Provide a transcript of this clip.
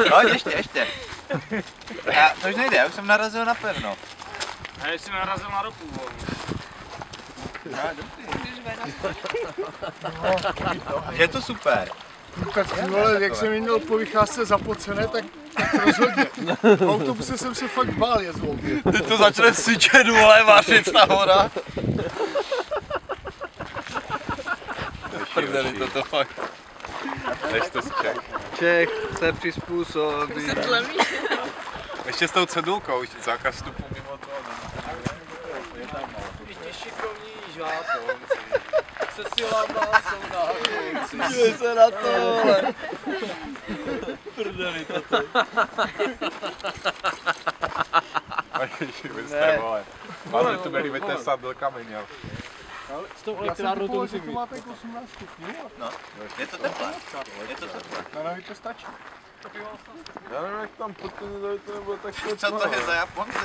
No, ještě. To už nejde, já už jsem narazil na pevno. A ještě narazil na ruku. Je to super. Tak ty vole, jak jsem měl po vycházce zapocené, tak rozhodně. V autobuse jsem se fakt bál jezdou. Teď to začne syčet, vole, vařit ta hora. Prdeli, toto fakt. Než to z Čech. Čech se přizpůsobí. Ještě s tou cedulkou, zákaz vstupu mimo to. Všichni šikovní žákovci. Se silama jsou na hrunci. Dívej se na to, vole. Prdeli toto. Ne. Máte tu byli vytesat byl kameň, jo. S tou elektrárnou to musí To být. máte jako 18 stupňů. No, je to teplé. Je to teplé. Na nohy to stačí. Já nevím, jak tam potom to nebude tak. Co to je za Japonce?